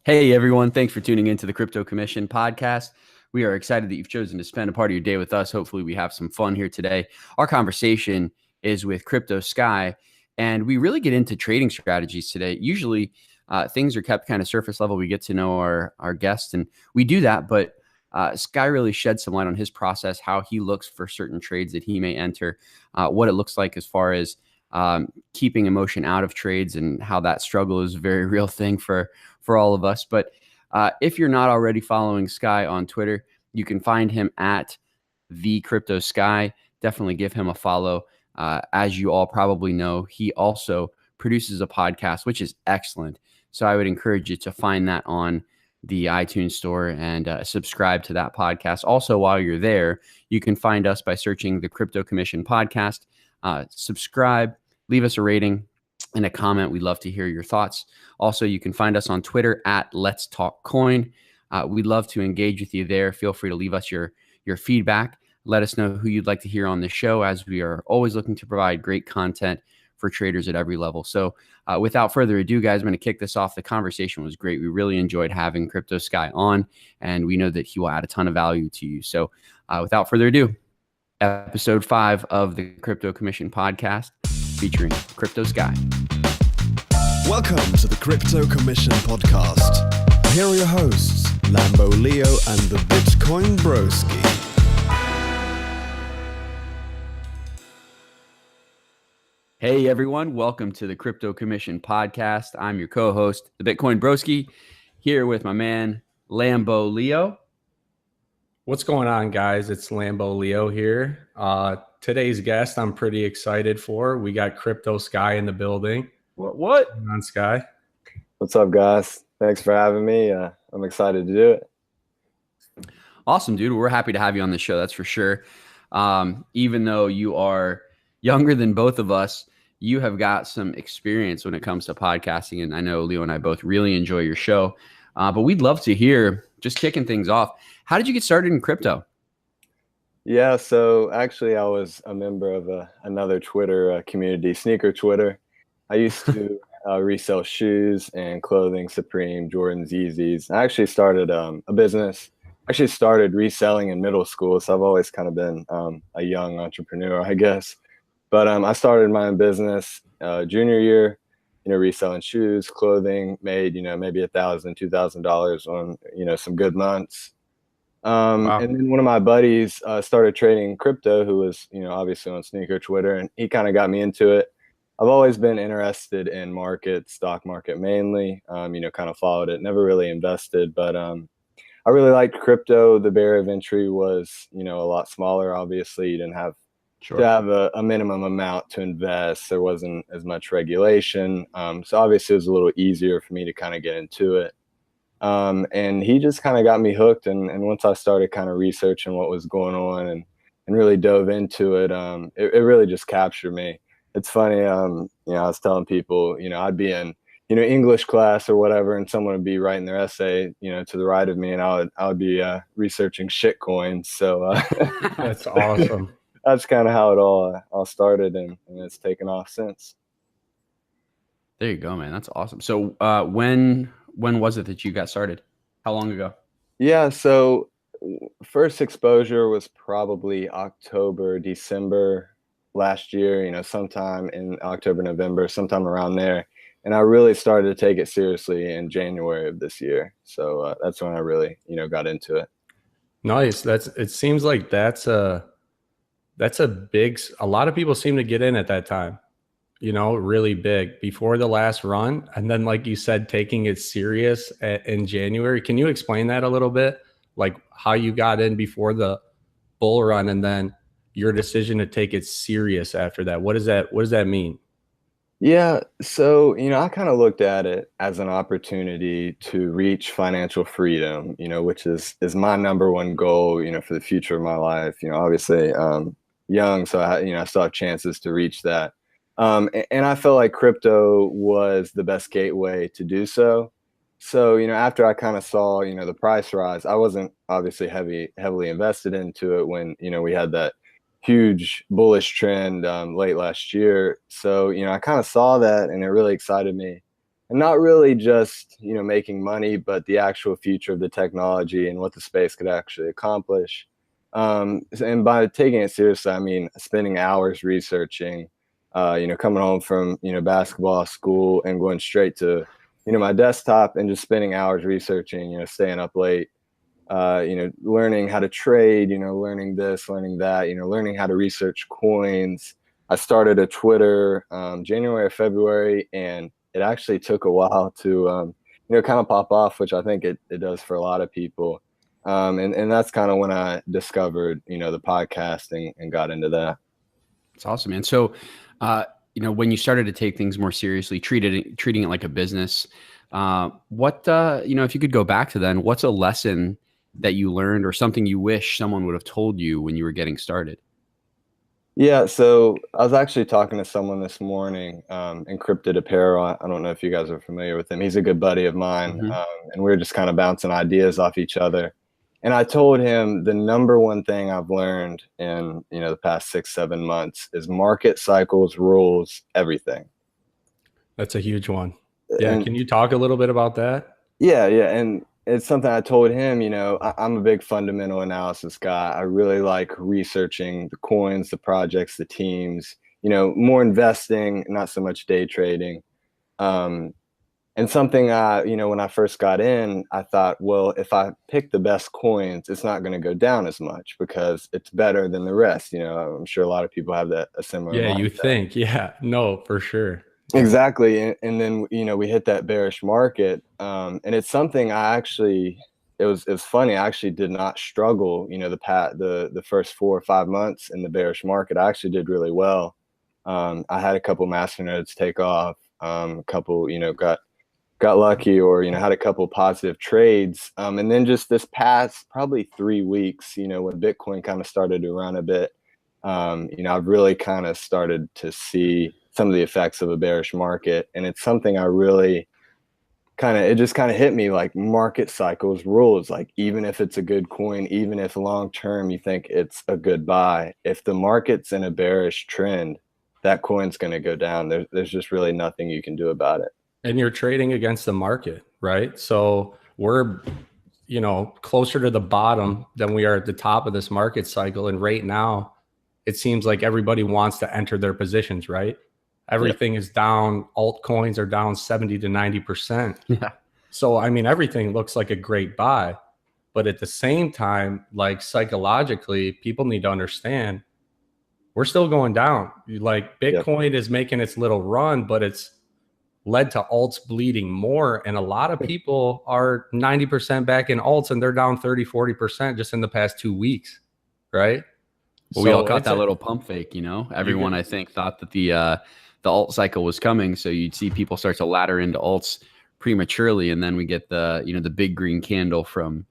Hey, everyone. Thanks for tuning into the Crypto Commission podcast. We are excited that you've chosen to spend a part of your day with us. Hopefully, we have some fun here today. Our conversation is with Crypto Sky, and we really get into trading strategies today. Usually, things are kept kind of surface level. We get to know our guests, and we do that. But Sky really sheds some light on his process, how he looks for certain trades that he may enter, what it looks like as far as keeping emotion out of trades, and how that struggle is a very real thing for all of us. But if you're not already following Sky on Twitter, you can find him at the Crypto Sky. Definitely give him a follow. As you all probably know, he also produces a podcast, which is excellent. So I would encourage you to find that on the iTunes store and subscribe to that podcast. Also, while you're there, you can find us by searching the Crypto Commission podcast. Subscribe, leave us a rating and a comment. We'd love to hear your thoughts. Also, you can find us on Twitter at Let's Talk Coin. We'd love to engage with you there. Feel free to leave us your feedback. Let us know who you'd like to hear on the show, as we are always looking to provide great content for traders at every level. So without further ado, guys, I'm going to kick this off. The conversation was great. We really enjoyed having Crypto Sky on, and we know that he will add a ton of value to you. So without further ado, episode 5 of the Crypto Commission podcast featuring Crypto Sky. Welcome to the Crypto Commission podcast. Here are your hosts, Lambo Leo and the Bitcoin Broski. Hey everyone, welcome to the Crypto Commission podcast. I'm your co-host, the Bitcoin Broski, here with my man Lambo Leo. What's going on, guys? It's Lambo Leo here. Today's guest I'm pretty excited for. We got Crypto Sky in the building. What? On Sky. What's up, guys? Thanks for having me. I'm excited to do it. Awesome, dude. We're happy to have you on the show, that's for sure. Even though you are younger than both of us, you have got some experience when it comes to podcasting, and I know Leo and I both really enjoy your show. But we'd love to hear, just kicking things off, how did you get started in crypto? Yeah, so actually I was a member of another Twitter community, Sneaker Twitter. I used to resell shoes and clothing, Supreme, Jordans, Yeezys. I actually started a business. Actually started reselling in middle school, so I've always kind of been a young entrepreneur, I guess. But I started my own business junior year, reselling shoes, clothing, made, maybe $1,000, $2,000 on, some good months. Wow. And then one of my buddies started trading crypto, who was, obviously on Sneaker Twitter, and he kind of got me into it. I've always been interested in stock market mainly, kind of followed it, never really invested, but I really liked crypto. The barrier of entry was, a lot smaller. Obviously, you didn't have to have a minimum amount to invest. There wasn't as much regulation. So obviously it was a little easier for me to kind of get into it. And he just kind of got me hooked. And once I started kind of researching what was going on and really dove into it, it really just captured me. It's funny, I was telling people, I'd be in, English class or whatever, and someone would be writing their essay, to the right of me, and I would be researching shit coins. So That's awesome. That's kind of how it all started, and it's taken off since. There you go, man. That's awesome. So when was it that you got started? How long ago? Yeah, so first exposure was probably October, December last year, sometime in October, November, sometime around there. And I really started to take it seriously in January of this year. So that's when I really, got into it. Nice. It seems like that's a big, a lot of people seem to get in at that time, really big before the last run. And then, like you said, taking it serious in January. Can you explain that a little bit? Like how you got in before the bull run and then your decision to take it serious after that. What does that mean? Yeah. So, I kind of looked at it as an opportunity to reach financial freedom, which is my number one goal, for the future of my life. Obviously, young, so I still have chances to reach that. And I felt like crypto was the best gateway to do so. So, after I kind of saw, the price rise, I wasn't obviously heavily invested into it when, we had that huge bullish trend late last year. So, I kind of saw that and it really excited me. and not really just, you know, making money, but the actual future of the technology and what the space could actually accomplish. And by taking it seriously, I mean spending hours researching, you know, coming home from, you know, basketball, school, and going straight to, you know, my desktop and just spending hours researching, you know, staying up late, you know, learning how to trade, you know, learning this, learning that, you know, learning how to research coins. I started a Twitter January or February, and it actually took a while to, you know, kind of pop off, which I think it does for a lot of people. And that's kind of when I discovered, you know, the podcasting and got into that. It's awesome, man. So, you know, when you started to take things more seriously, treating it like a business, what, you know, if you could go back to then, what's a lesson that you learned or something you wish someone would have told you when you were getting started? Yeah, so I was actually talking to someone this morning, Encrypted Apparel. I don't know if you guys are familiar with him. He's a good buddy of mine, and we were just kind of bouncing ideas off each other. And I told him the number one thing I've learned in, you know, the past 6-7 months is market cycles, rules, everything. That's a huge one. Yeah, And can you talk a little bit about that? yeah, and it's something I told him, you know, I'm a big fundamental analysis guy. I really like researching the coins, the projects, the teams, you know, more investing, not so much day trading. And something you know, when I first got in, I thought, well, if I pick the best coins, it's not going to go down as much because it's better than the rest. You know, I'm sure a lot of people have a similar Yeah, mindset. you think. Yeah, no, for sure. Exactly. And then, you know, we hit that bearish market. And it's something I actually, it was funny. I actually did not struggle, you know, the first 4 or 5 months in the bearish market. I actually did really well. I had a couple masternodes take off, a couple, you know, got lucky, or, you know, had a couple positive trades. And then just this past probably 3 weeks, you know, when Bitcoin kind of started to run a bit, you know, I've really kind of started to see some of the effects of a bearish market. And it's something I really it just kind of hit me, like market cycles, rules. Like, even if it's a good coin, even if long term you think it's a good buy, if the market's in a bearish trend, that coin's going to go down. There's just really nothing you can do about it. And you're trading against the market, right? So we're, you know, closer to the bottom than we are at the top of this market cycle. And right now, it seems like everybody wants to enter their positions, right? Everything is down. Altcoins are down 70 to 90%. Yeah. So, I mean, everything looks like a great buy. But at the same time, like psychologically, people need to understand we're still going down. Like Bitcoin is making its little run, but it's led to alts bleeding more. And a lot of people are 90% back in alts, and they're down 30, 40% just in the past 2 weeks, right? Well, we all caught that little pump fake, you know. Everyone, I think, thought that the alt cycle was coming, so you'd see people start to ladder into alts prematurely, and then we get the, you know, the big green candle from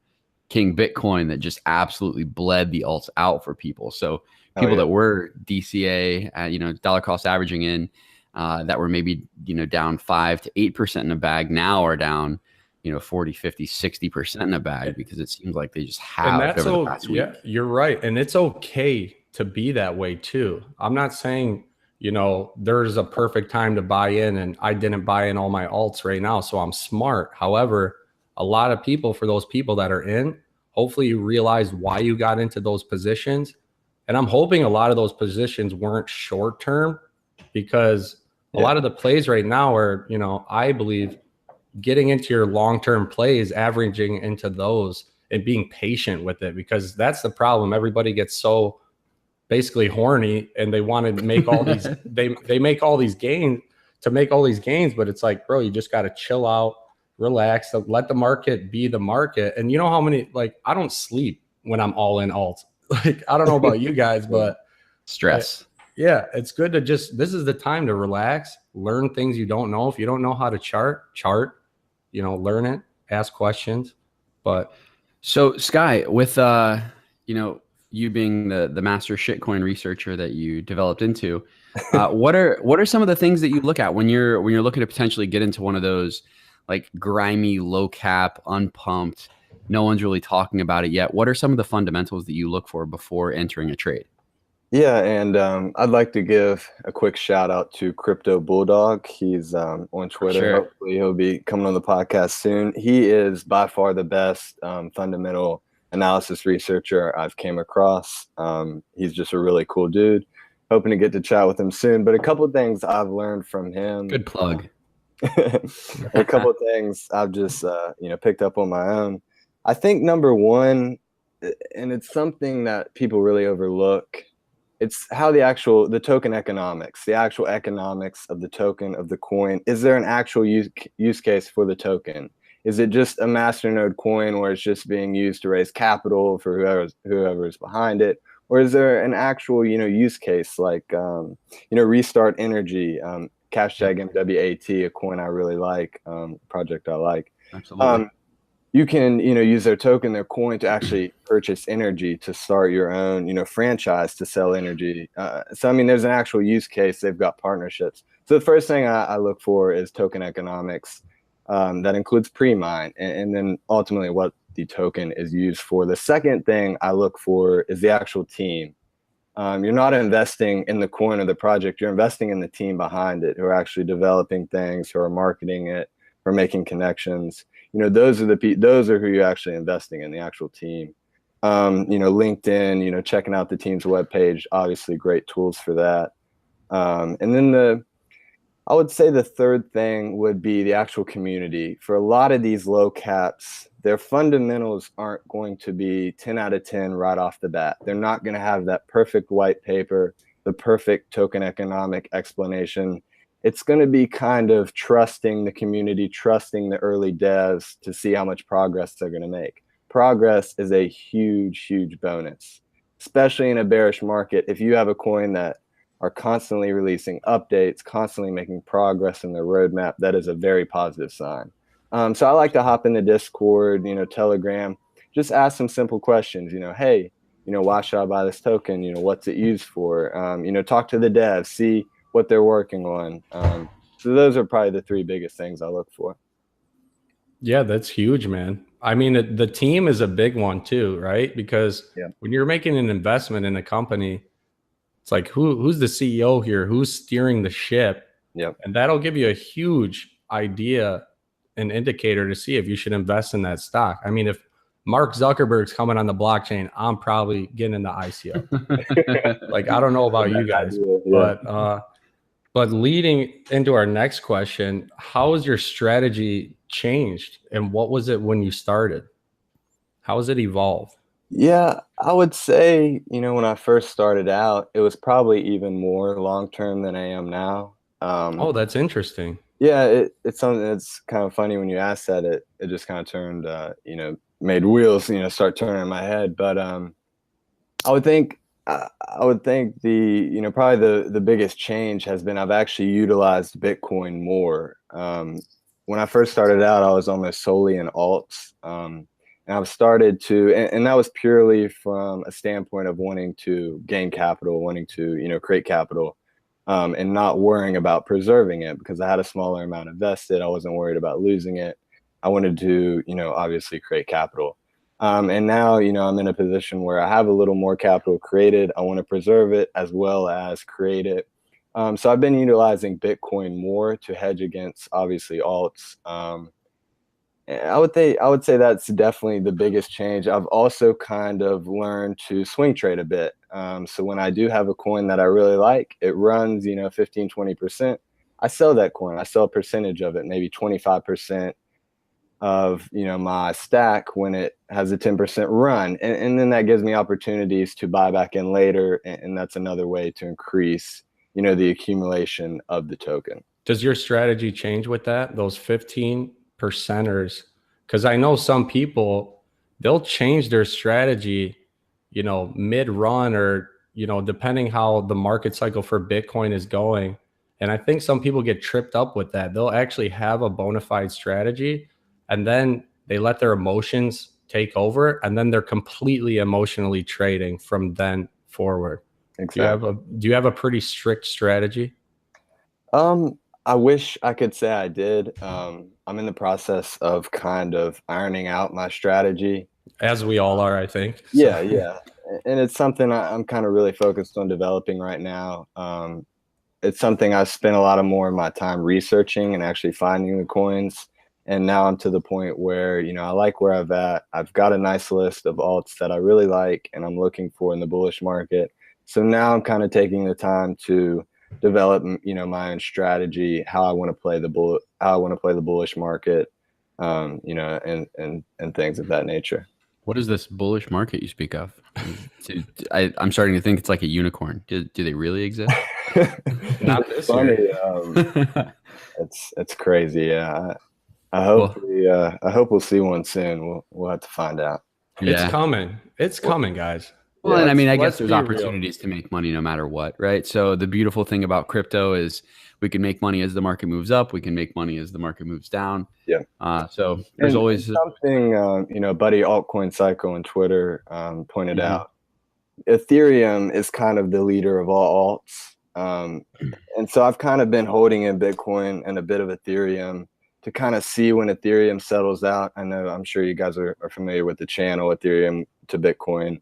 King Bitcoin that just absolutely bled the alts out for people. So people that were DCA, you know, dollar cost averaging in, that were maybe, you know, down 5 to 8% in a bag, now are down, you know, 40, 50, 60% in a bag, because it seems like they just have over the past week. Yeah, you're right. And it's okay to be that way too. I'm not saying, you know, there's a perfect time to buy in, and I didn't buy in all my alts right now, so I'm smart. However, a lot of people, for those people that are in, hopefully you realize why you got into those positions. And I'm hoping a lot of those positions weren't short term, because a lot of the plays right now are, you know, I believe getting into your long-term plays, averaging into those and being patient with it, because that's the problem. Everybody gets so basically horny, and they want to make all these, they make all these gains to make all these gains. But it's like, bro, you just got to chill out, relax, let the market be the market. And you know how many, like, I don't sleep when I'm all in alts. Like, I don't know about you guys, but stress. Yeah, it's good to just, this is the time to relax, learn things you don't know. If you don't know how to chart, you know, learn it, ask questions. But so Sky, with you know, you being the master shitcoin researcher that you developed into, what are some of the things that you look at when you're looking to potentially get into one of those, like, grimy, low cap, unpumped, no one's really talking about it yet? What are some of the fundamentals that you look for before entering a trade? Yeah, and I'd like to give a quick shout out to Crypto Bulldog. He's on For Twitter. sure. Hopefully, he'll be coming on the podcast soon. He is by far the best fundamental analysis researcher I've came across. He's just a really cool dude. Hoping to get to chat with him soon. But a couple of things I've learned from him. Good plug. A couple of things I've just picked up on my own. I think number one, and it's something that people really overlook, it's how the token economics, the actual economics of the token, of the coin. Is there an actual use case for the token? Is it just a masternode coin where it's just being used to raise capital for whoever's behind it? Or is there an actual, use case like, Restart Energy, hashtag MWAT, a coin I really like, project I like. Absolutely. You can, use their token, their coin to actually purchase energy to start your own, franchise to sell energy. So, I mean, there's an actual use case. They've got partnerships. So the first thing I look for is token economics. That includes pre-mine and then ultimately what the token is used for. The second thing I look for is the actual team. You're not investing in the coin or the project. You're investing in the team behind it who are actually developing things, who are marketing it, who are making connections. Those are who you're actually investing in, the actual team. LinkedIn, checking out the team's webpage, obviously great tools for that. And then I would say the third thing would be the actual community. For a lot of these low caps, their fundamentals aren't going to be 10 out of 10 right off the bat. They're not going to have that perfect white paper, the perfect token economic explanation. It's going to be kind of trusting the community, trusting the early devs to see how much progress they're going to make. Progress is a huge, huge bonus, especially in a bearish market. If you have a coin that are constantly releasing updates, constantly making progress in their roadmap, that is a very positive sign. So I like to hop into Discord, Telegram, just ask some simple questions, hey, why should I buy this token? What's it used for? Talk to the devs, see what they're working on. So those are probably the three biggest things I look for. Yeah, that's huge, man. I mean, the team is a big one too, right? Because when you're making an investment in a company, it's like who's the CEO here? Who's steering the ship? Yep. And that'll give you a huge idea, an indicator to see if you should invest in that stock. I mean, if Mark Zuckerberg's coming on the blockchain, I'm probably getting into ICO. Like, I don't know about you guys, but leading into our next question, how has your strategy changed? And what was it when you started? How has it evolved? Yeah, I would say, when I first started out, it was probably even more long-term than I am now. Oh, that's interesting. Yeah, it's something that's kind of funny when you ask that. It just kind of turned, made wheels, start turning in my head. But I would think the, probably the biggest change has been I've actually utilized Bitcoin more. When I first started out, I was almost solely in alts. And I've started to, and that was purely from a standpoint of wanting to gain capital, wanting to, create capital, and not worrying about preserving it because I had a smaller amount invested. I wasn't worried about losing it. I wanted to, obviously create capital. And now, I'm in a position where I have a little more capital created. I want to preserve it as well as create it. So I've been utilizing Bitcoin more to hedge against, obviously, alts. I would say that's definitely the biggest change. I've also kind of learned to swing trade a bit. So when I do have a coin that I really like, it runs, 15, 20%. I sell that coin. I sell a percentage of it, maybe 25% of, my stack when it has a 10% run. And then that gives me opportunities to buy back in later. And that's another way to increase, the accumulation of the token. Does your strategy change with that? Those 15 percenters, because I know some people, they'll change their strategy, mid-run or, depending how the market cycle for Bitcoin is going. And I think some people get tripped up with that. They'll actually have a bona fide strategy and then they let their emotions take over and then they're completely emotionally trading from then forward. Exactly. Do you have a pretty strict strategy? I wish I could say I did. I'm in the process of kind of ironing out my strategy. As we all are, I think. Yeah. and it's something I'm kind of really focused on developing right now. It's something I spent a lot more of my time researching and actually finding the coins. And now I'm to the point where, I like where I've got a nice list of alts that I really like and I'm looking for in the bullish market. So now I'm kind of taking the time to develop, my own strategy, how I want to play the bullish market, and things of that nature. What is this bullish market you speak of? I'm starting to think it's like a unicorn. Do they really exist? Not this funny. year. It's crazy. Yeah. I hope we'll see one soon. We'll have to find out. It's coming. It's coming, guys. Well, and I mean, I guess there's opportunities to make money no matter what, right? So the beautiful thing about crypto is we can make money as the market moves up. We can make money as the market moves down. Yeah. So there's always something, buddy Altcoin Psycho on Twitter pointed out. Ethereum is kind of the leader of all alts. And so I've kind of been holding in Bitcoin and a bit of Ethereum to kind of see when Ethereum settles out. I'm sure you guys are familiar with the channel Ethereum to Bitcoin.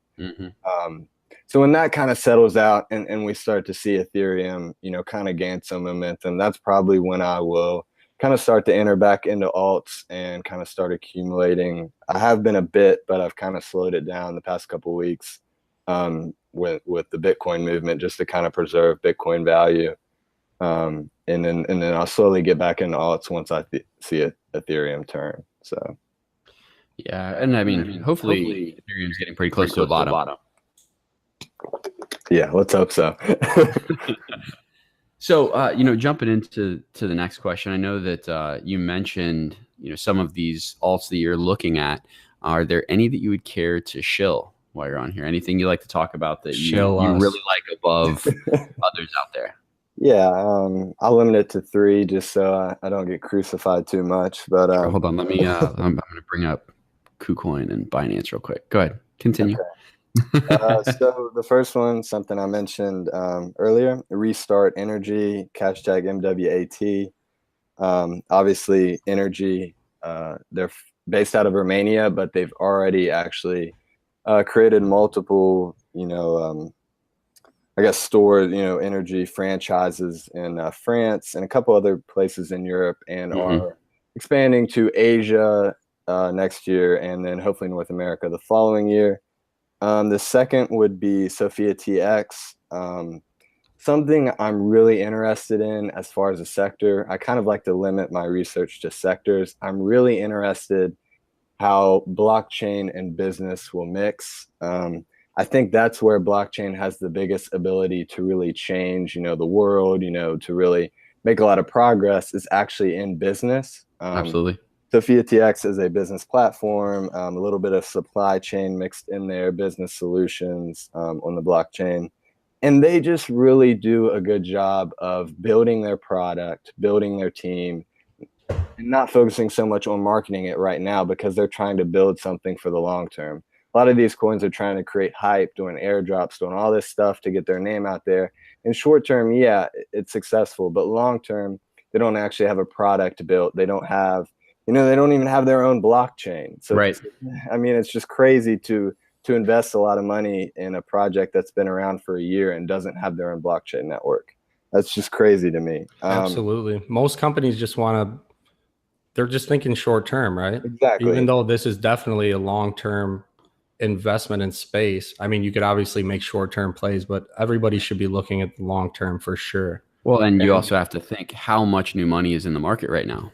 So when that kind of settles out and we start to see Ethereum, kind of gain some momentum, that's probably when I will kind of start to enter back into alts and kind of start accumulating. I have been a bit, but I've kind of slowed it down the past couple of weeks with the Bitcoin movement, just to kind of preserve Bitcoin value. And then I'll slowly get back into alts once I see Ethereum turn. So. Yeah, and I mean, hopefully Ethereum's getting pretty close to a bottom. Yeah, let's hope so. So, jumping into the next question, I know that you mentioned, some of these alts that you're looking at. Are there any that you would care to shill while you're on here? Anything you like to talk about that you really like above others out there? Yeah, I'll limit it to 3 just so I don't get crucified too much. But hold on, let me. I'm going to bring up KuCoin and Binance real quick. Go ahead, continue. Okay. So the first one, something I mentioned earlier, Restart Energy, hashtag MWAT. Obviously, Energy, they're based out of Romania, but they've already actually created multiple, stored, energy franchises in France and a couple other places in Europe, and are expanding to Asia next year, and then hopefully North America the following year. The second would be Sophia TX. Something I'm really interested in as far as a sector. I kind of like to limit my research to sectors. I'm really interested how blockchain and business will mix. I think that's where blockchain has the biggest ability to really change, the world, to really make a lot of progress is actually in business. Absolutely. Sophia TX is a business platform, a little bit of supply chain mixed in there, business solutions on the blockchain. And they just really do a good job of building their product, building their team, and not focusing so much on marketing it right now because they're trying to build something for the long term. A lot of these coins are trying to create hype, doing airdrops, doing all this stuff to get their name out there. In short term, yeah, it's successful, but long term, they don't actually have a product built. They don't have, they don't even have their own blockchain. So right. It's just crazy to invest a lot of money in a project that's been around for a year and doesn't have their own blockchain network. That's just crazy to me. Absolutely. Most companies just they're just thinking short term, right? Exactly. Even though this is definitely a long-term investment in space. I mean, you could obviously make short-term plays, but everybody should be looking at the long-term for sure. Well, and you also have to think how much new money is in the market right now.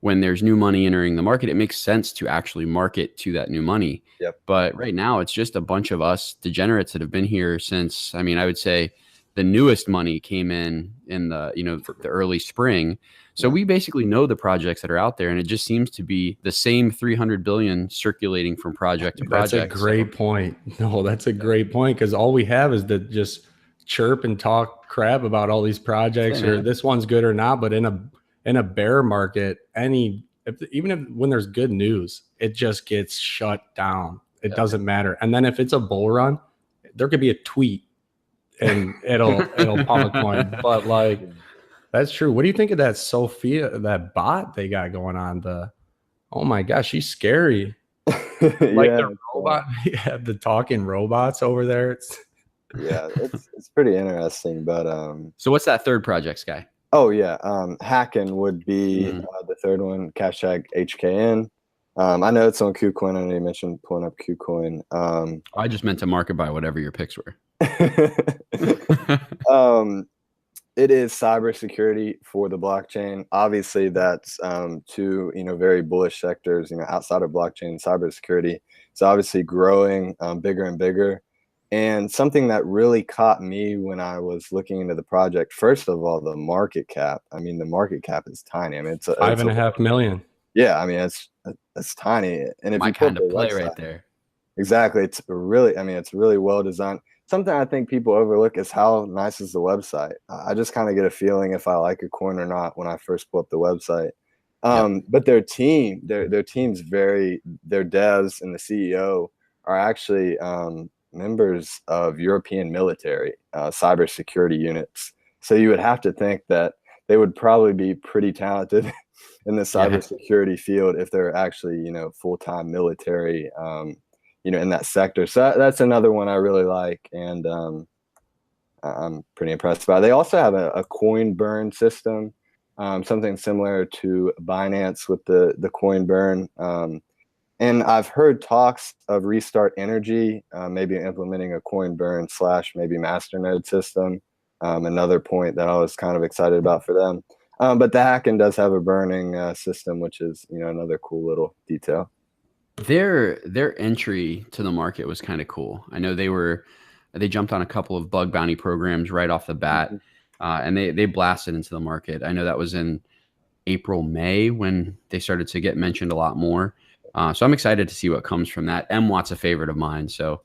When there's new money entering the market, it makes sense to actually market to that new money. Yep. But right now, it's just a bunch of us degenerates that have been here since, I would say the newest money came in the, for the early spring. So we basically know the projects that are out there, and it just seems to be the same 300 billion circulating from project to project. That's a great point. No, that's a great point, because all we have is to just chirp and talk crap about all these projects, or this one's good or not. But in a bear market, when there's good news, it just gets shut down. It doesn't matter. And then if it's a bull run, there could be a tweet and it'll pump a coin. But that's true. What do you think of that Sophia, that bot they got going on? Oh my gosh, she's scary. They're robot. Yeah, the talking robots over there. Yeah, it's pretty interesting. But So what's that third project, Sky? oh yeah, Hacken would be Mhm. the third one. Hashtag HKN. I know it's on KuCoin. I know you mentioned pulling up KuCoin. I just meant to market by whatever your picks were. It is cybersecurity for the blockchain. Obviously, that's two very bullish sectors. Outside of blockchain, cybersecurity is obviously growing bigger and bigger. And something that really caught me when I was looking into the project, first of all, the market cap. I mean, the market cap is tiny. I mean, it's $5.5 million. Yeah, I mean, it's tiny. And if My you pull kind up of the play website, right there. exactly, it's really well designed. Something I think people overlook is how nice is the website. I just kind of get a feeling if I like a coin or not when I first pull up the website. But their team's their devs and the CEO are actually members of European military cybersecurity units. So you would have to think that they would probably be pretty talented in the cybersecurity field if they're actually, full-time military, in that sector. So that's another one I really like. And I'm pretty impressed by. They also have a coin burn system, something similar to Binance with the coin burn. And I've heard talks of Restart Energy, maybe implementing a coin burn / maybe masternode system. Another point that I was kind of excited about for them. But the Hacken does have a burning system, which is another cool little detail. Their entry to the market was kind of cool. I know they jumped on a couple of bug bounty programs right off the bat, and they blasted into the market. I know that was in April, May when they started to get mentioned a lot more. So I'm excited to see what comes from that. MWatt's a favorite of mine. So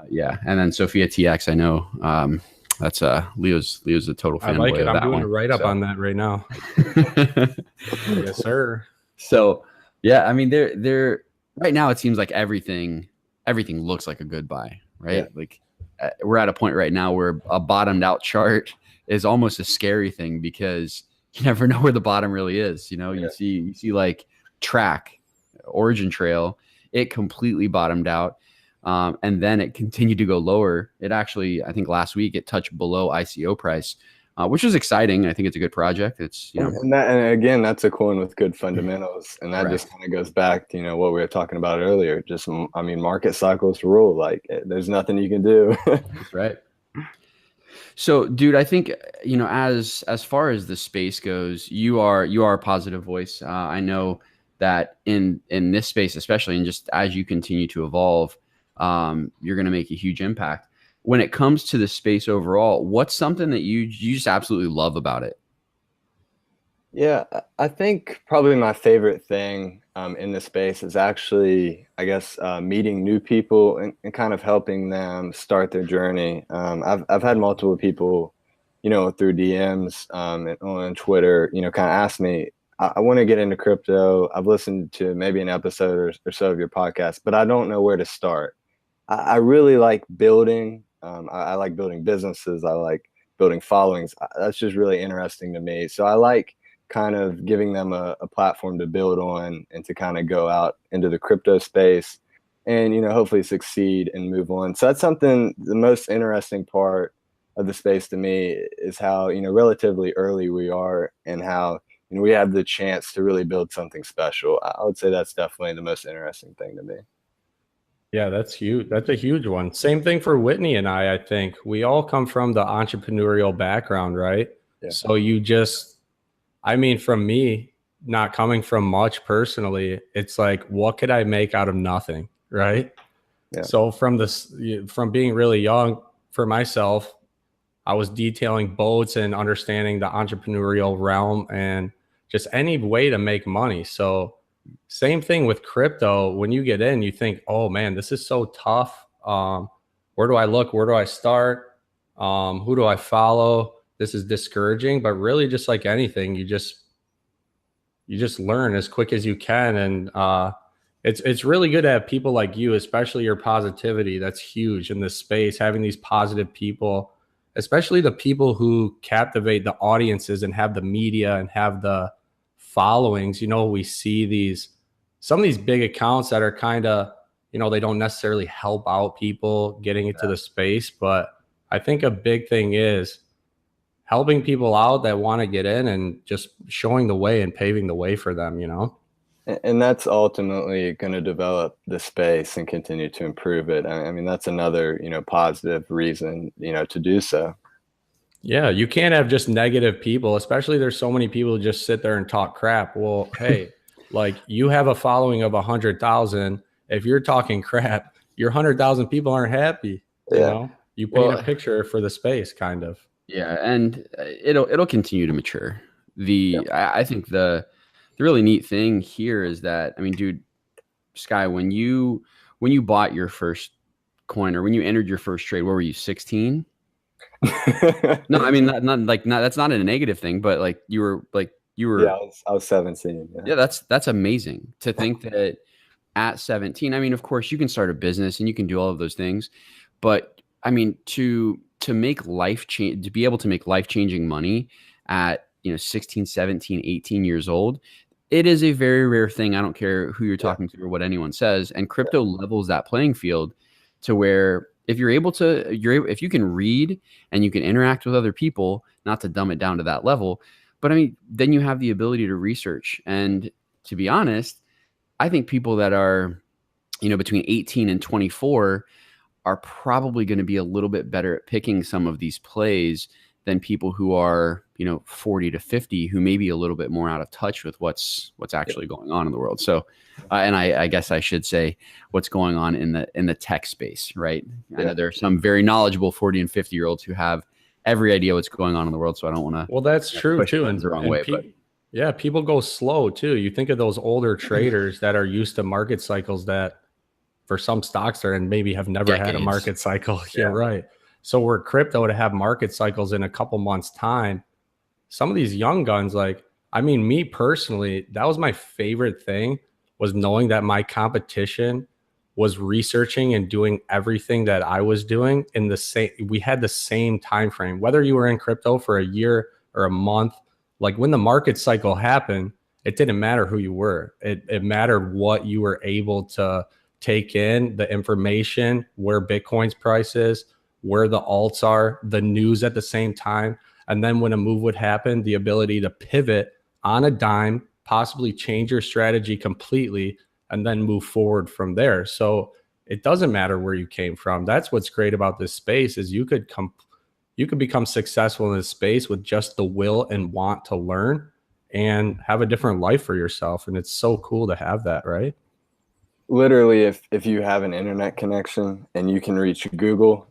yeah. And then Sophia TX, I know that's Leo's a total fanboy. I like it. I'm doing a write up on that right now. Yes, sir. So yeah, I mean they're right now it seems like everything looks like a good buy, right? Yeah. Like we're at a point right now where a bottomed out chart is almost a scary thing because you never know where the bottom really is. You see like Track, Origin Trail, it completely bottomed out. And then it continued to go lower. It actually, I think last week it touched below ICO price, which is exciting. I think it's a good project. It's, and again, that's a coin with good fundamentals. And that just kind of goes back to, what we were talking about earlier. Just, market cycles rule. Like there's nothing you can do. That's right. So, dude, I think, as far as the space goes, you are a positive voice. I know that in this space, especially, and just as you continue to evolve, you're going to make a huge impact. When it comes to the space overall, what's something that you just absolutely love about it? Yeah, I think probably my favorite thing in the space is actually, I guess, meeting new people and kind of helping them start their journey. I've had multiple people, through DMs and on Twitter, kind of ask me, I want to get into crypto. I've listened to maybe an episode or so of your podcast, but I don't know where to start. I really like building. I like building businesses. I like building followings. That's just really interesting to me. So I like kind of giving them a platform to build on and to kind of go out into the crypto space and, hopefully succeed and move on. So that's something, the most interesting part of the space to me is how, relatively early we are and how, we have the chance to really build something special. I would say that's definitely the most interesting thing to me. Yeah, that's huge. That's a huge one. Same thing for Whitney and I think. We all come from the entrepreneurial background, right? Yeah. So from me, not coming from much personally, it's like, what could I make out of nothing, right? Yeah. So from being really young, for myself, I was detailing boats and understanding the entrepreneurial realm and just any way to make money. So same thing with crypto. When you get in, you think, oh man, this is so tough. Where do I look? Where do I start? Who do I follow? This is discouraging, but really just like anything, you just learn as quick as you can. And it's really good to have people like you, especially your positivity. That's huge in this space, having these positive people, especially the people who captivate the audiences and have the media and have the followings. We see some of these big accounts that are kind of, they don't necessarily help out people getting into the space. But I think a big thing is helping people out that want to get in and just showing the way and paving the way for them, And that's ultimately going to develop the space and continue to improve it. I mean, that's another, positive reason, to do so. Yeah, you can't have just negative people, especially there's so many people who just sit there and talk crap. Well, hey, like you have a following of 100,000. If you're talking crap, your 100,000 people aren't happy. You paint a picture for the space, kind of. Yeah, and it'll continue to mature. I think the really neat thing here is that, I mean, dude, Sky, when you bought your first coin or when you entered your first trade, what were you, 16? No, I mean, not that's not a negative thing, but like you were. Yeah, I was 17. Yeah, that's amazing to think that at 17. I mean, of course, you can start a business and you can do all of those things, but I mean, to make to be able to make life-changing money at 16, 17, 18 years old, it is a very rare thing. I don't care who you're talking to or what anyone says, and crypto levels that playing field to where if if you can read and you can interact with other people, not to dumb it down to that level, but I mean, then you have the ability to research. And to be honest, I think people that are, between 18 and 24 are probably going to be a little bit better at picking some of these plays than people who are, 40 to 50, who may be a little bit more out of touch with what's actually going on in the world. So, and I guess I should say what's going on in the tech space, right? Yeah. I know there are some very knowledgeable 40 and 50-year-olds who have every idea what's going on in the world. So I don't want to. Well, that's true too. In the wrong way, but yeah, people go slow too. You think of those older traders that are used to market cycles that for some stocks there and maybe have never had a market cycle. Yeah, right. So we're crypto to have market cycles in a couple months time. Some of these young guns, like, I mean, me personally, that was my favorite thing, was knowing that my competition was researching and doing everything that I was doing in the same, we had the same time frame, whether you were in crypto for a year or a month. Like when the market cycle happened, it didn't matter who you were. It mattered what you were able to take in, the information, where Bitcoin's price is, where the alts are, the news at the same time. And then when a move would happen, the ability to pivot on a dime, possibly change your strategy completely, and then move forward from there. So it doesn't matter where you came from. That's what's great about this space, is you could become successful in this space with just the will and want to learn and have a different life for yourself. And it's so cool to have that, right? Literally, if you have an internet connection and you can reach Google,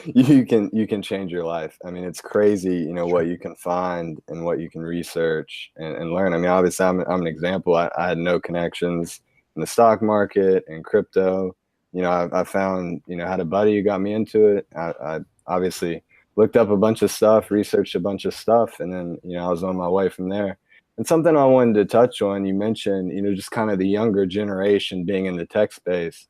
you can change your life. I mean, it's crazy, what you can find and what you can research and learn. I mean, obviously, I'm an example. I had no connections in the stock market and crypto. I found, I had a buddy who got me into it. I obviously looked up a bunch of stuff, researched a bunch of stuff, and then, I was on my way from there. And something I wanted to touch on, you mentioned, just kind of the younger generation being in the tech space.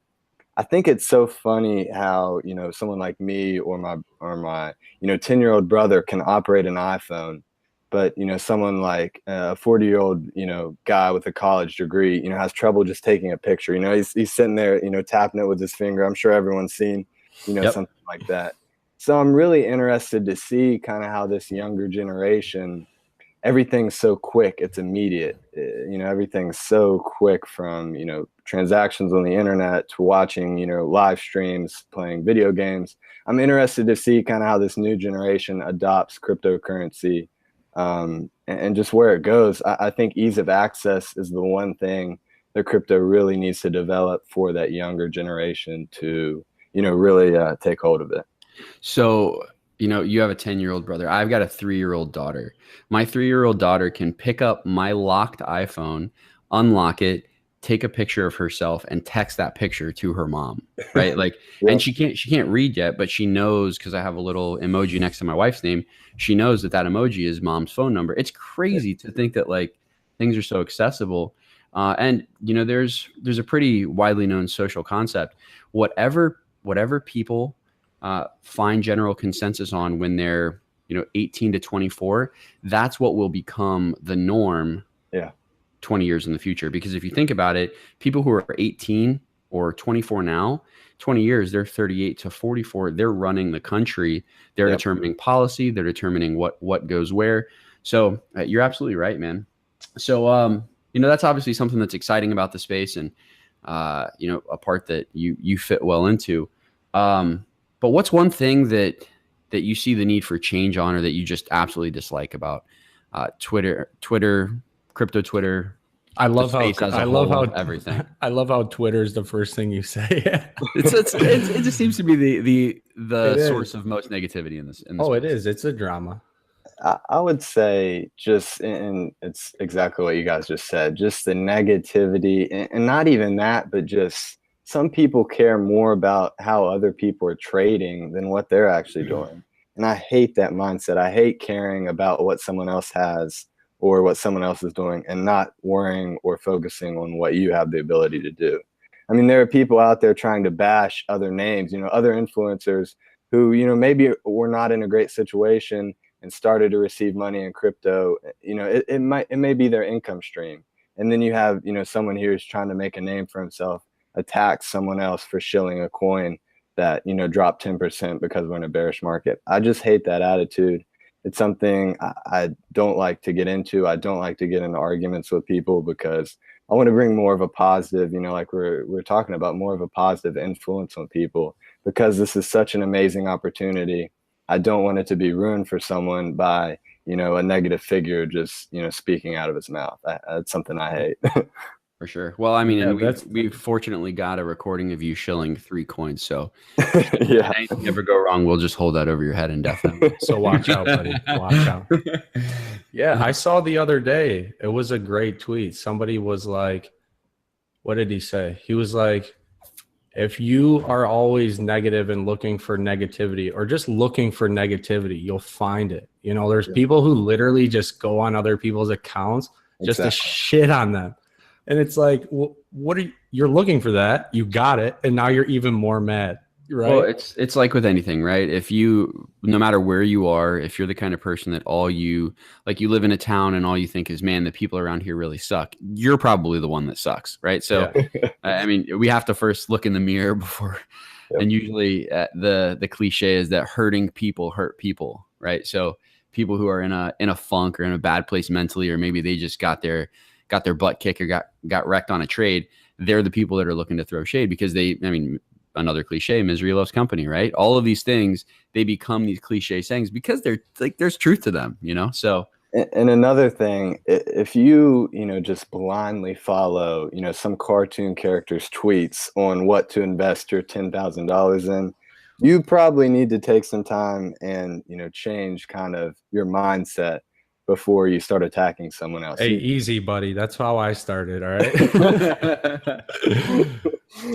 I think it's so funny how, someone like me or my 10-year-old brother can operate an iPhone, but, someone like a 40-year-old, guy with a college degree, has trouble just taking a picture. He's sitting there, tapping it with his finger. I'm sure everyone's seen, something like that. So I'm really interested to see kind of how this younger generation, everything's so quick, it's immediate. Everything's so quick, from, transactions on the internet to watching, live streams, playing video games. I'm interested to see kind of how this new generation adopts cryptocurrency, and just where it goes. I think ease of access is the one thing that crypto really needs to develop for that younger generation to, really take hold of it. So, you have a 10-year-old brother. I've got a 3-year-old daughter. My 3-year-old daughter can pick up my locked iPhone, unlock it, take a picture of herself, and text that picture to her mom, right? Like, yeah. And she can't read yet, but she knows, because I have a little emoji next to my wife's name. She knows that emoji is mom's phone number. It's crazy to think that like things are so accessible. And there's a pretty widely known social concept. Whatever people find general consensus on when they're 18 to 24, that's what will become the norm 20 years in the future. Because if you think about it, people who are 18 or 24 now, 20 years, they're 38 to 44. They're running the country. They're determining policy. They're determining what goes where. So you're absolutely right, man. So, that's obviously something that's exciting about the space and, a part that you fit well into. But what's one thing that you see the need for change on, or that you just absolutely dislike about Twitter, crypto Twitter? I love how everything. I love how Twitter is the first thing you say. it just seems to be the source of most negativity in this. It is. It's a drama. I would say and it's exactly what you guys just said, just the negativity, and not even that, but just some people care more about how other people are trading than what they're actually doing. And I hate that mindset. I hate caring about what someone else has or what someone else is doing and not worrying or focusing on what you have the ability to do. I mean, there are people out there trying to bash other names, other influencers who, maybe were not in a great situation and started to receive money in crypto. It may be their income stream. And then you have, someone here who's trying to make a name for himself, attack someone else for shilling a coin that, dropped 10% because we're in a bearish market. I just hate that attitude. It's something I don't like to get into. I don't like to get into arguments with people because I want to bring more of a positive, like we're talking about, more of a positive influence on people, because this is such an amazing opportunity. I don't want it to be ruined for someone by, a negative figure just, speaking out of his mouth. That's something I hate. For sure. Well, I mean, we've fortunately got a recording of you shilling 3 coins. So yeah, anything ever go wrong, we'll just hold that over your head indefinitely. So watch out, buddy. Watch out. Yeah, I saw the other day. It was a great tweet. Somebody was like, what did he say? He was like, if you are always negative and looking for negativity, or just looking for negativity, you'll find it. There's people who literally just go on other people's accounts just to shit on them. And it's like, what are you're looking for that? You got it. And now you're even more mad. Right. Well, it's like with anything, right? If you, no matter where you are, if you're the kind of person that you live in a town and all you think is, man, the people around here really suck, you're probably the one that sucks. Right. So, I mean, we have to first look in the mirror before. Yep. And usually the cliche is that hurting people hurt people. Right. So people who are in a funk or in a bad place mentally, or maybe they just got their butt kicked or got wrecked on a trade, they're the people that are looking to throw shade because another cliche, misery loves company, right? All of these things, they become these cliche sayings because they're like, there's truth to them, So, and another thing, if you, just blindly follow, some cartoon character's tweets on what to invest your $10,000 in, you probably need to take some time and, change kind of your mindset before you start attacking someone else. Hey, easy, buddy. That's how I started. All right.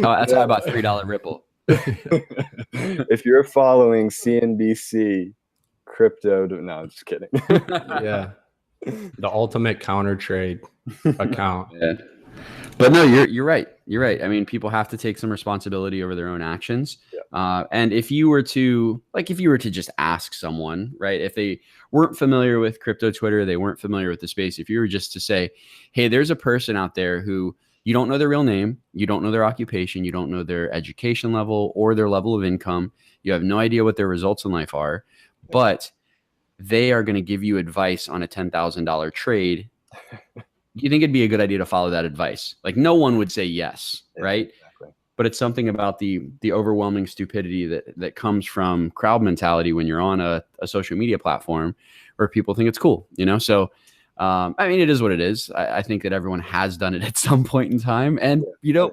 That's how I bought $3 Ripple. If you're following CNBC crypto, no, I'm just kidding. Yeah. The ultimate counter trade account. Yeah. But no, you're right. You're right. I mean, people have to take some responsibility over their own actions. Yeah. And if you were to just ask someone, right, if they weren't familiar with crypto Twitter, they weren't familiar with the space, if you were just to say, hey, there's a person out there who you don't know their real name, you don't know their occupation, you don't know their education level or their level of income, you have no idea what their results in life are, but they are going to give you advice on a $10,000 trade. Do you think it'd be a good idea to follow that advice? Like, no one would say yes, right? Exactly. But it's something about the overwhelming stupidity that comes from crowd mentality when you're on a social media platform where people think it's cool, So, I mean, it is what it is. I think that everyone has done it at some point in time. And,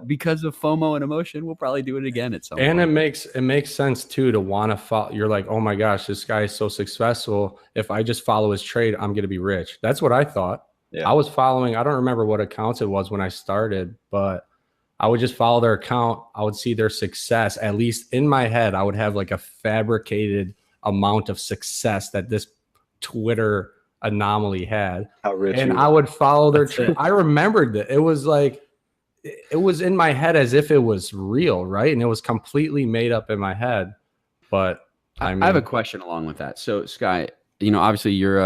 because of FOMO and emotion, we'll probably do it again at some point. And it makes sense, too, to want to follow. You're like, oh, my gosh, this guy is so successful. If I just follow his trade, I'm going to be rich. That's what I thought. Yeah. I was following, I don't remember what accounts it was when I started, but I would just follow their account. I would see their success. At least in my head, I would have like a fabricated amount of success that this Twitter anomaly had. How rich and I would follow their trade. I remembered that it was like, it was in my head as if it was real, right? And it was completely made up in my head. But I have a question along with that. So, Sky, obviously you're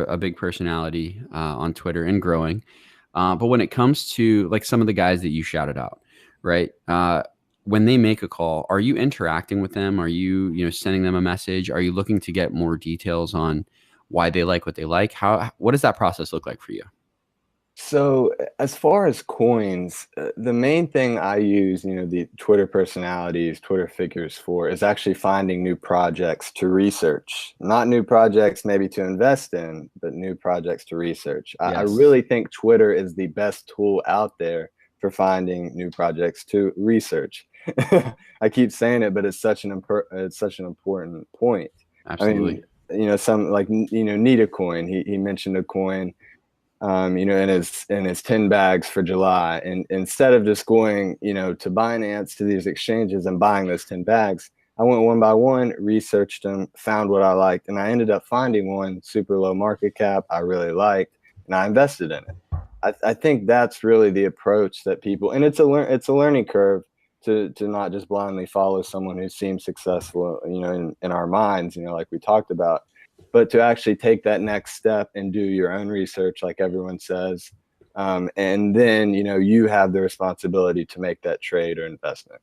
a big personality on Twitter and growing. But when it comes to like some of the guys that you shouted out, right? When they make a call, are you interacting with them? Are you sending them a message? Are you looking to get more details on why they like what they like? What does that process look like for you? So as far as coins, the main thing I use, the Twitter personalities, Twitter figures for is actually finding new projects to research, not new projects maybe to invest in, but new projects to research. I Yes. really think Twitter is the best tool out there for finding new projects to research. I keep saying it, but it's such an important point. Absolutely. I mean, some like, Nita coin, he mentioned a coin, in his 10 bags for July. And instead of just going, to Binance, to these exchanges and buying those 10 bags, I went one by one, researched them, found what I liked. And I ended up finding one super low market cap I really liked, and I invested in it. I think that's really the approach that people, and it's a learning curve to not just blindly follow someone who seems successful, in our minds, like we talked about, but to actually take that next step and do your own research, like everyone says. And then, you have the responsibility to make that trade or investment.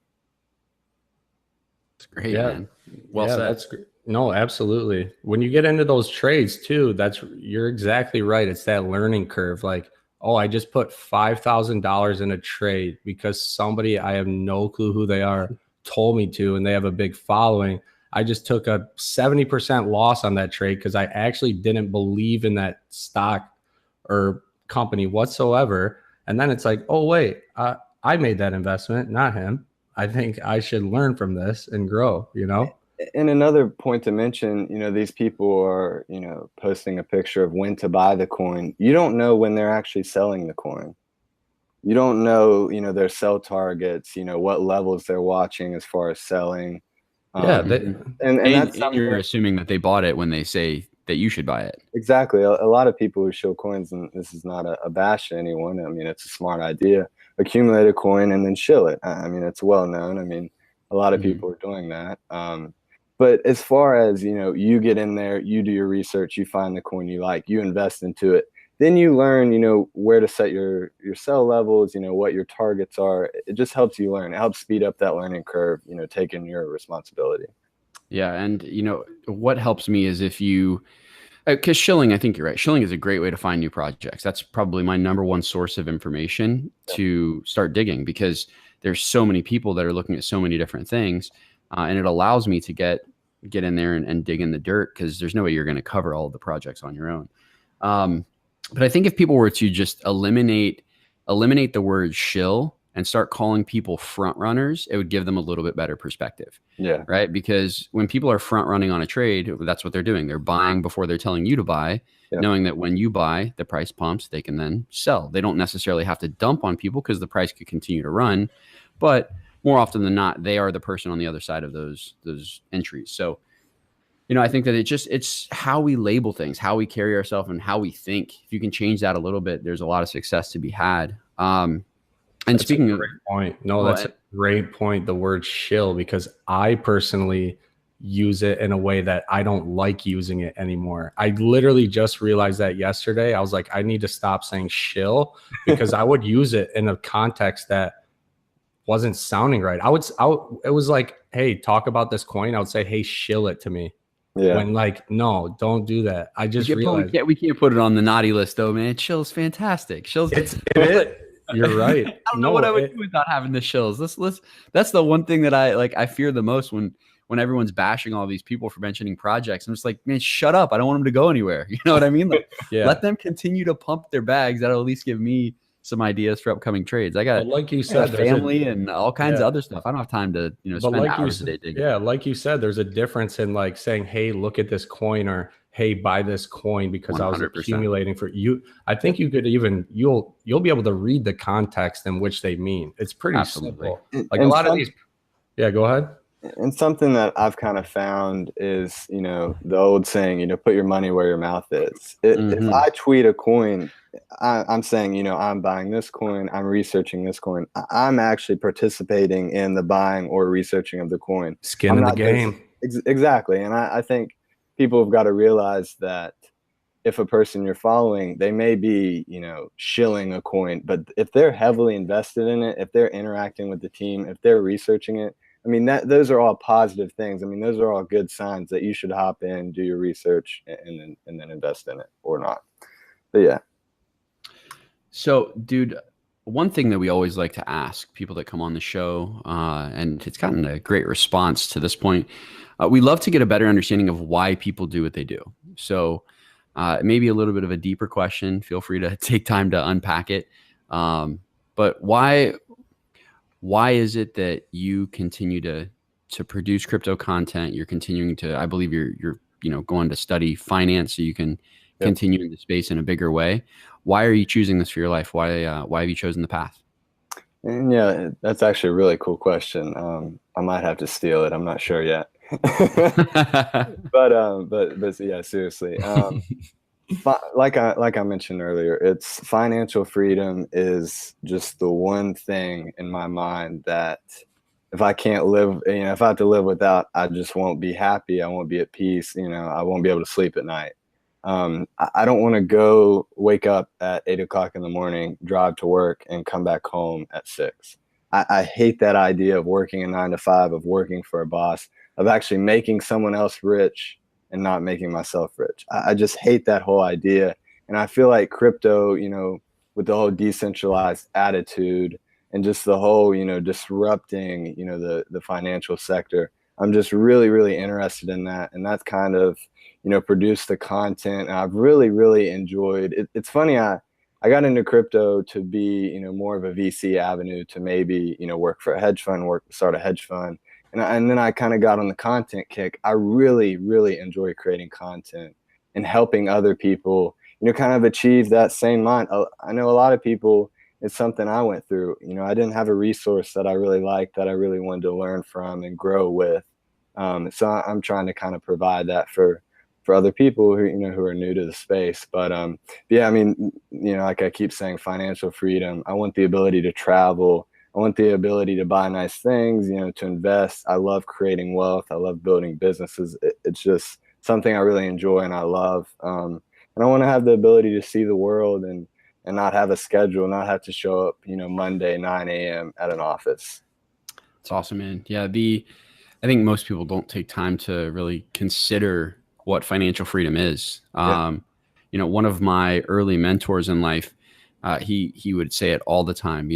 It's great, man. Well said. That's great. No, absolutely. When you get into those trades too, you're exactly right. It's that learning curve. Like, oh, I just put $5,000 in a trade because somebody, I have no clue who they are, told me to, and they have a big following. I just took a 70% loss on that trade because I actually didn't believe in that stock or company whatsoever. And then it's like, oh, wait, I made that investment, not him. I think I should learn from this and grow, And another point to mention, these people are, posting a picture of when to buy the coin. You don't know when they're actually selling the coin. You don't know, their sell targets, what levels they're watching as far as selling. And you're assuming that they bought it when they say that you should buy it. Exactly. A lot of people who show coins, and this is not a bash to anyone. I mean, it's a smart idea. Accumulate a coin and then shill it. I mean, it's well known. I mean, a lot of people are doing that. But as far as, you get in there, you do your research, you find the coin you like, you invest into it. Then you learn, where to set your sell levels, what your targets are. It just helps you learn. It helps speed up that learning curve, taking your responsibility. Yeah. And, what helps me is if you, because shilling, I think you're right. Shilling is a great way to find new projects. That's probably my number one source of information to start digging, because there's so many people that are looking at so many different things. And it allows me to get in there and dig in the dirt, because there's no way you're going to cover all of the projects on your own. But I think if people were to just eliminate the word shill and start calling people front runners, it would give them a little bit better perspective. Yeah. Right. Because when people are front running on a trade, that's what they're doing. They're buying before they're telling you to buy, knowing that when you buy, the price pumps, they can then sell. They don't necessarily have to dump on people because the price could continue to run. But more often than not, they are the person on the other side of those entries. So, I think that it's how we label things, how we carry ourselves, and how we think. If you can change that a little bit, there's a lot of success to be had. And that's speaking of, great point. No, that's a great point. The word shill, because I personally use it in a way that I don't like using it anymore. I literally just realized that yesterday. I was like, I need to stop saying shill, because I would use it in a context that wasn't sounding right. It was like, hey, talk about this coin. I would say, hey, shill it to me. Yeah. When no, don't do that. I just realized we can't put it on the naughty list though, man. Shill's fantastic. Shill's You're right. I don't know what I would do without having the shills. That's the one thing that I fear the most when everyone's bashing all these people for mentioning projects. I'm just like, man, shut up. I don't want them to go anywhere. You know what I mean? Let them continue to pump their bags. That'll at least give me some ideas for upcoming trades. I got, like you said, family and all kinds of other stuff. I don't have time to, spend hours a day digging. Yeah. Like you said, there's a difference in saying, hey, look at this coin, or hey, buy this coin because 100%. I was accumulating for you. I think you could you'll be able to read the context in which they mean. It's pretty simple. Like a lot of these. Yeah, go ahead. And something that I've kind of found is, the old saying, put your money where your mouth is. If I tweet a coin, I'm saying, I'm buying this coin, I'm researching this coin. I'm actually participating in the buying or researching of the coin. Skin in the game. Exactly. And I think people have got to realize that, if a person you're following, they may be, you know, shilling a coin, but if they're heavily invested in it, if they're interacting with the team, if they're researching it, I mean, those are all positive things. I mean, those are all good signs that you should hop in, do your research, and then invest in it or not. But yeah. So, dude, one thing that we always like to ask people that come on the show, and it's gotten a great response to this point, we love to get a better understanding of why people do what they do. So maybe a little bit of a deeper question. Feel free to take time to unpack it. But why is it that you continue to produce crypto content? You're continuing to, I believe you're going to study finance so you can continue in the space in a bigger way. Why are you choosing this for your life? Why have you chosen the path? And yeah, that's actually a really cool question. I might have to steal it. I'm not sure yet. but yeah, seriously. Like I mentioned earlier, it's financial freedom is just the one thing in my mind that if I can't live, if I have to live without, I just won't be happy. I won't be at peace. I won't be able to sleep at night. I don't want to go wake up at 8 o'clock in the morning, drive to work, and come back home at 6. I hate that idea of working a 9 to 5, of working for a boss, of actually making someone else rich and not making myself rich. I just hate that whole idea. And I feel like crypto, with the whole decentralized attitude and just the whole, disrupting, the financial sector, I'm just really, really interested in that. And that's kind of, produce the content. And I've really, really enjoyed it. It's funny. I got into crypto to be, more of a VC avenue to maybe, work for a hedge fund, start a hedge fund. And then I kind of got on the content kick. I really, really enjoy creating content and helping other people, kind of achieve that same mind. I know a lot of people, it's something I went through. I didn't have a resource that I really liked, that I really wanted to learn from and grow with. So I'm trying to kind of provide that for other people who, who are new to the space. But yeah, I mean, like I keep saying, financial freedom. I want the ability to travel. I want the ability to buy nice things, to invest. I love creating wealth. I love building businesses. It's just something I really enjoy and I love. And I want to have the ability to see the world and not have a schedule, not have to show up, Monday, 9 a.m. at an office. It's awesome, man. Yeah. I think most people don't take time to really consider what financial freedom is. One of my early mentors in life, he would say it all the time,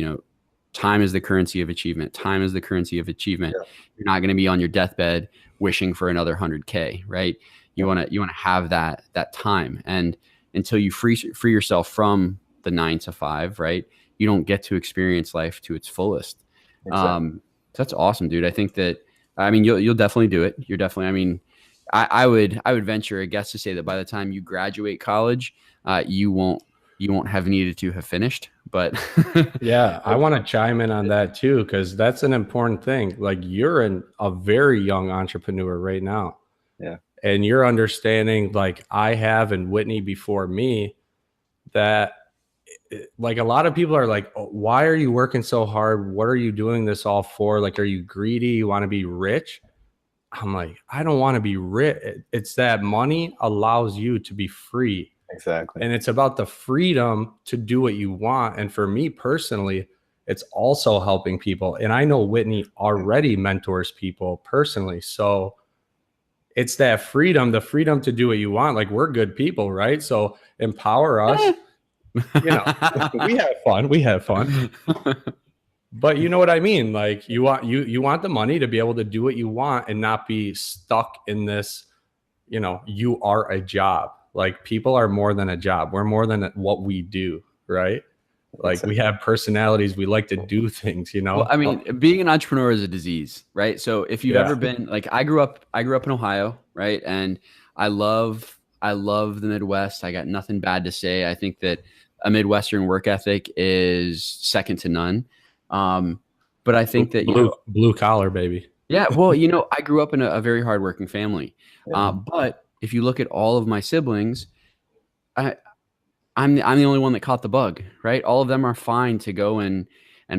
time is the currency of achievement. Time is the currency of achievement. Yeah. You're not going to be on your deathbed wishing for another 100K, right? You want to have that time. And until you free yourself from the 9 to 5, right? You don't get to experience life to its fullest. Exactly. That's awesome, dude. I think that, you'll definitely do it. You're definitely, I would venture a guess to say that by the time you graduate college, you won't have needed to have finished. But yeah, I want to chime in on that too, because that's an important thing. Like, you're a very young entrepreneur right now. Yeah. And you're understanding, like I have, and Whitney before me, that like a lot of people are like, oh, why are you working so hard? What are you doing this all for? Like, are you greedy? You want to be rich? I'm like, I don't want to be rich. It's that money allows you to be free. Exactly. And it's about the freedom to do what you want. And for me personally, it's also helping people. And I know Whitney already mentors people personally. So it's that freedom, the freedom to do what you want. Like, we're good people, right? So empower us. We have fun. But you know what I mean? Like, you want the money to be able to do what you want and not be stuck in this, you are a job. Like, people are more than a job. We're more than what we do, right? Like, we have personalities. We like to do things, Well, being an entrepreneur is a disease, right? So if you've ever been, like, I grew up in Ohio, right? And I love the Midwest. I got nothing bad to say. I think that a Midwestern work ethic is second to none. But I think that blue collar, baby. Yeah. Well, I grew up in a very hardworking family. But if you look at all of my siblings, I'm the only one that caught the bug, right? All of them are fine to go and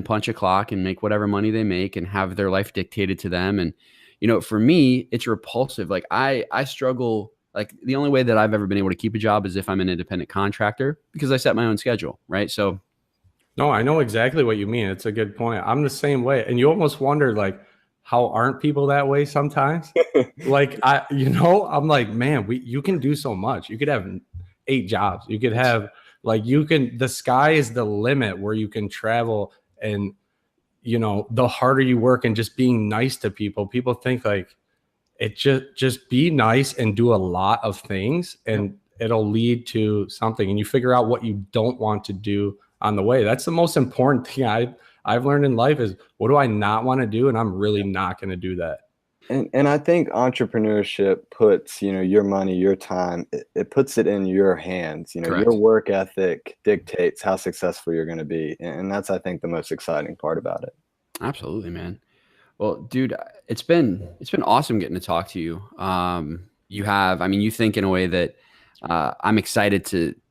punch a clock and make whatever money they make and have their life dictated to them. And, for me, it's repulsive. Like, I struggle like the only way that I've ever been able to keep a job is if I'm an independent contractor because I set my own schedule, right? So No, I know exactly what you mean. It's a good point. I'm the same way. And you almost wonder, like, how aren't people that way sometimes? Like, I'm like, man, you can do so much. You could have 8 jobs. You could have, like, the sky is the limit where you can travel. And, the harder you work and just being nice to people think like it just be nice and do a lot of things and it'll lead to something. And you figure out what you don't want to do on the way. That's the most important thing I've learned in life is what do I not want to do? And I'm really not going to do that. And I think entrepreneurship puts, your money, your time, it puts it in your hands. Correct. Your work ethic dictates how successful you're going to be. And that's, I think, the most exciting part about it. Absolutely, man. Well, dude, it's been awesome getting to talk to you. You think in a way that I'm excited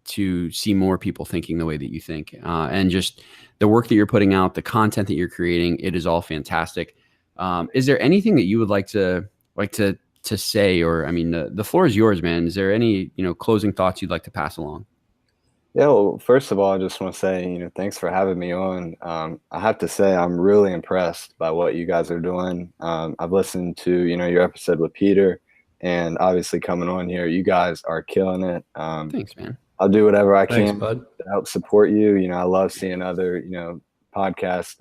to see more people thinking the way that you think, and just the work that you're putting out, the content that you're creating, it is all fantastic. Is there anything that you would like to say, or the floor is yours, man. Is there any closing thoughts you'd like to pass along? Yeah, well, first of all, I just want to say, thanks for having me on. I have to say, I'm really impressed by what you guys are doing. I've listened to, your episode with Peter, and obviously coming on here, you guys are killing it. Thanks, man. I'll do whatever I can Thanks, bud. to help support you. I love seeing other, podcasts,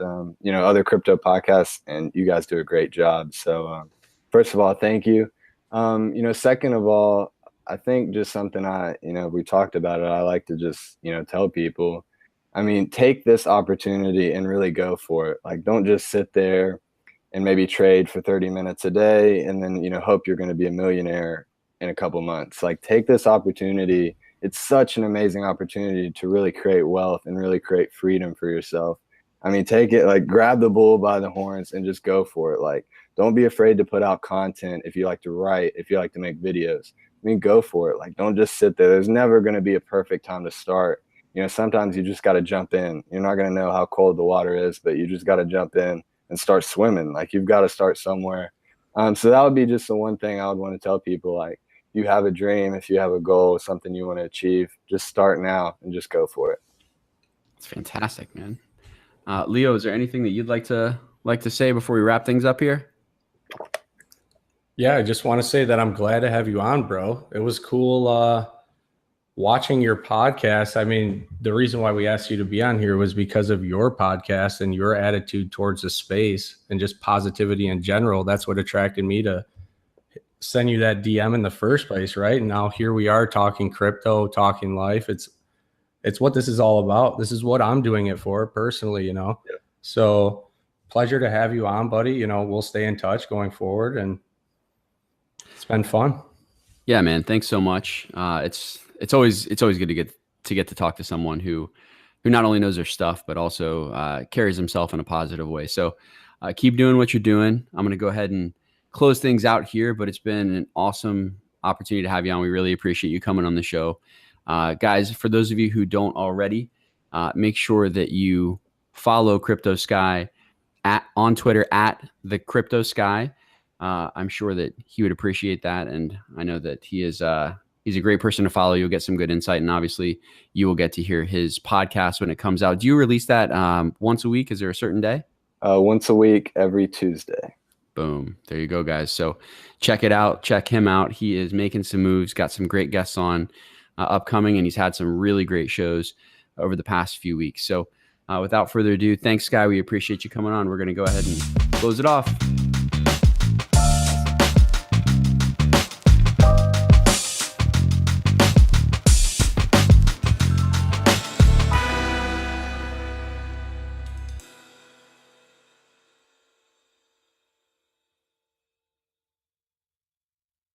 other crypto podcasts, and you guys do a great job. So, first of all, thank you. Second of all, I think just something we talked about it. I like to just, tell people, take this opportunity and really go for it. Like, don't just sit there and maybe trade for 30 minutes a day and then, hope you're going to be a millionaire in a couple months. Like, take this opportunity. It's such an amazing opportunity to really create wealth and really create freedom for yourself. Take it, like, grab the bull by the horns and just go for it. Like, don't be afraid to put out content. If you like to write, if you like to make videos, go for it. Like, don't just sit there. There's never going to be a perfect time to start. Sometimes you just got to jump in. You're not going to know how cold the water is, but you just got to jump in and start swimming. Like, you've got to start somewhere. So that would be just the one thing I would want to tell people. Like, you have a dream, if you have a goal, something you want to achieve, just start now and just go for it. It's fantastic, man. Leo, is there anything that you'd like to say before we wrap things up here? Yeah, I just want to say that I'm glad to have you on, bro. It was cool watching your podcast. The reason why we asked you to be on here was because of your podcast and your attitude towards the space and just positivity in general. That's what attracted me to send you that DM in the first place, right? And now here we are talking crypto, talking life. It's what this is all about. This is what I'm doing it for personally, Yeah. So pleasure to have you on, buddy. We'll stay in touch going forward, and it's been fun. Yeah, man. Thanks so much. It's always good to get to talk to someone who not only knows their stuff, but also carries himself in a positive way. So keep doing what you're doing. I'm going to go ahead and close things out here, but it's been an awesome opportunity to have you on. We really appreciate you coming on the show. Guys, for those of you who don't already, make sure that you follow Crypto Sky on Twitter at the Crypto Sky. I'm sure that he would appreciate that. And I know that he's a great person to follow. You'll get some good insight. And obviously you will get to hear his podcast when it comes out. Do you release that once a week? Is there a certain day? Once a week, every Tuesday. Boom. There you go, guys. So check it out. Check him out. He is making some moves, got some great guests on upcoming, and he's had some really great shows over the past few weeks. So without further ado, thanks, Sky. We appreciate you coming on. We're going to go ahead and close it off.